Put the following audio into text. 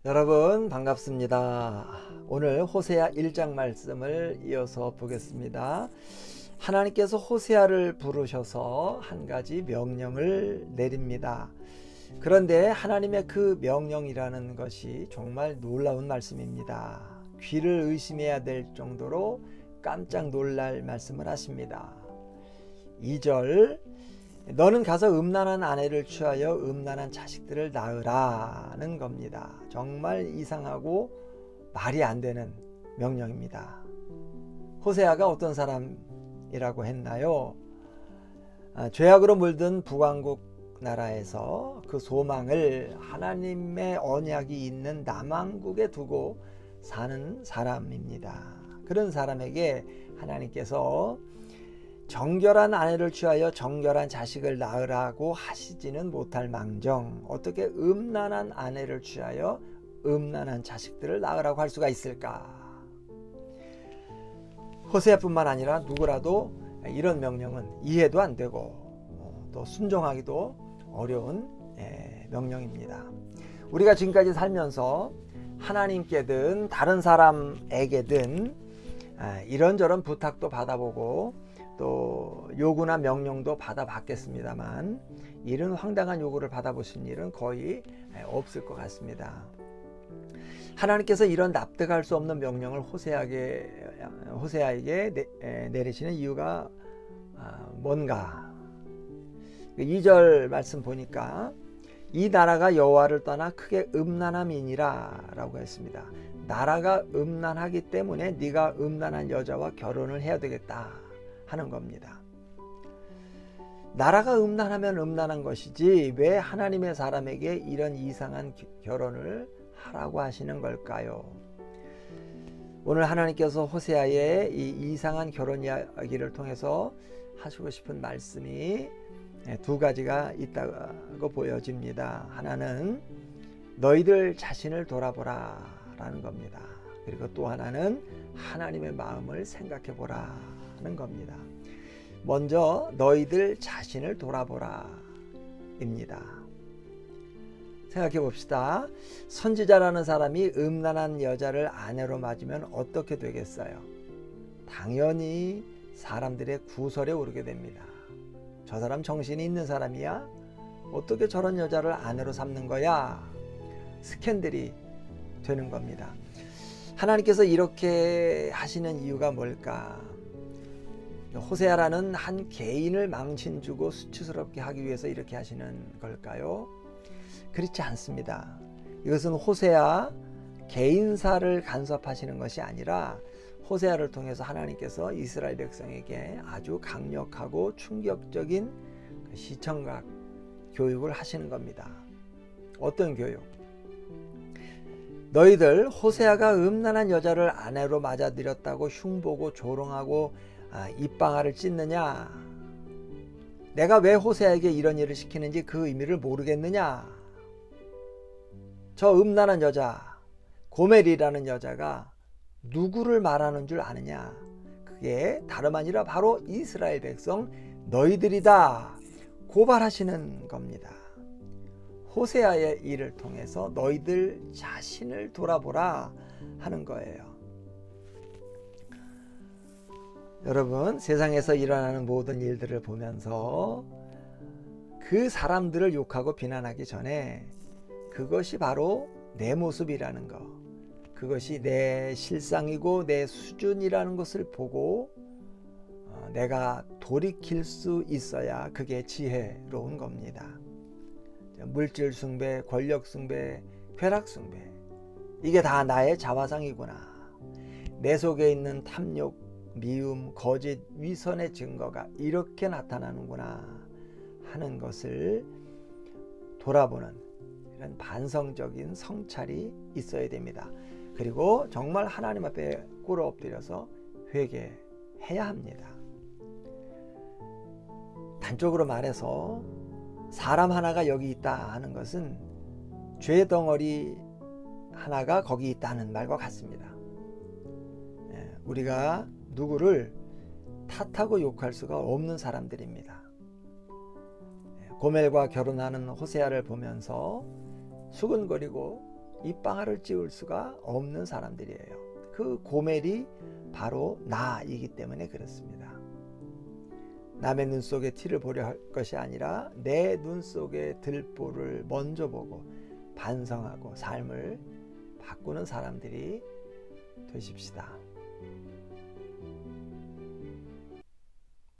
여러분 반갑습니다. 오늘 호세아 1장 말씀을 이어서 보겠습니다. 하나님께서 호세아를 부르셔서 한 가지 명령을 내립니다. 그런데 하나님의 그 명령이라는 것이 정말 놀라운 말씀입니다. 귀를 의심해야 될 정도로 깜짝 놀랄 말씀을 하십니다. 2절, 너는 가서 음란한 아내를 취하여 음란한 자식들을 낳으라는 겁니다. 정말 이상하고 말이 안 되는 명령입니다. 호세아가 어떤 사람이라고 했나요? 죄악으로 물든 북왕국 나라에서 그 소망을 하나님의 언약이 있는 남왕국에 두고 사는 사람입니다. 그런 사람에게 하나님께서 정결한 아내를 취하여 정결한 자식을 낳으라고 하시지는 못할 망정 어떻게 음란한 아내를 취하여 음란한 자식들을 낳으라고 할 수가 있을까? 호세아뿐만 아니라 누구라도 이런 명령은 이해도 안 되고 또 순종하기도 어려운 명령입니다. 우리가 지금까지 살면서 하나님께든 다른 사람에게든 이런저런 부탁도 받아보고 또 요구나 명령도 받아봤겠습니다만 이런 황당한 요구를 받아보신 일은 거의 없을 것 같습니다. 하나님께서 이런 납득할 수 없는 명령을 호세아에게 내리시는 이유가 뭔가? 2절 말씀 보니까 이 나라가 여호와를 떠나 크게 음란함이니라 라고 했습니다. 나라가 음란하기 때문에 네가 음란한 여자와 결혼을 해야 되겠다 하는 겁니다. 나라가 음란하면 음란한 것이지 왜 하나님의 사람에게 이런 이상한 결혼을 하라고 하시는 걸까요? 오늘 하나님께서 호세아의 이 이상한 결혼 이야기를 통해서 하시고 싶은 말씀이 두 가지가 있다고 보여집니다. 하나는 너희들 자신을 돌아보라 라는 겁니다. 그리고 또 하나는 하나님의 마음을 생각해 보라 하는 겁니다. 먼저 너희들 자신을 돌아보라 입니다. 생각해 봅시다. 선지자라는 사람이 음란한 여자를 아내로 맞으면 어떻게 되겠어요? 당연히 사람들의 구설에 오르게 됩니다. 저 사람 정신이 있는 사람이야? 어떻게 저런 여자를 아내로 삼는 거야? 스캔들이 되는 겁니다. 하나님께서 이렇게 하시는 이유가 뭘까? 호세아라는 한 개인을 망신 주고 수치스럽게 하기 위해서 이렇게 하시는 걸까요? 그렇지 않습니다. 이것은 호세아 개인사를 간섭하시는 것이 아니라 호세아를 통해서 하나님께서 이스라엘 백성에게 아주 강력하고 충격적인 시청각 교육을 하시는 겁니다. 어떤 교육? 너희들 호세아가 음란한 여자를 아내로 맞아들였다고 흉보고 조롱하고 입방아를 찢느냐? 내가 왜 호세아에게 이런 일을 시키는지 그 의미를 모르겠느냐? 저 음란한 여자 고멜이라는 여자가 누구를 말하는 줄 아느냐? 그게 다름 아니라 바로 이스라엘 백성 너희들이다 고발하시는 겁니다. 호세아의 일을 통해서 너희들 자신을 돌아보라 하는 거예요. 여러분, 세상에서 일어나는 모든 일들을 보면서 그 사람들을 욕하고 비난하기 전에 그것이 바로 내 모습이라는 거, 그것이 내 실상이고 내 수준이라는 것을 보고 내가 돌이킬 수 있어야 그게 지혜로운 겁니다. 물질 숭배, 권력 숭배, 쾌락 숭배, 이게 다 나의 자화상이구나. 내 속에 있는 탐욕, 미움, 거짓, 위선의 증거가 이렇게 나타나는구나 하는 것을 돌아보는 이런 반성적인 성찰이 있어야 됩니다. 그리고 정말 하나님 앞에 꿇어 엎드려서 회개해야 합니다. 단적으로 말해서 사람 하나가 여기 있다 하는 것은 죄 덩어리 하나가 거기 있다는 말과 같습니다. 우리가 누구를 탓하고 욕할 수가 없는 사람들입니다. 고멜과 결혼하는 호세아를 보면서 수근거리고 이 빵알을 찌울 수가 없는 사람들이에요. 그 고멜이 바로 나이기 때문에 그렇습니다. 남의 눈 속에 티를 보려 할 것이 아니라 내 눈 속에 들보를 먼저 보고 반성하고 삶을 바꾸는 사람들이 되십시다.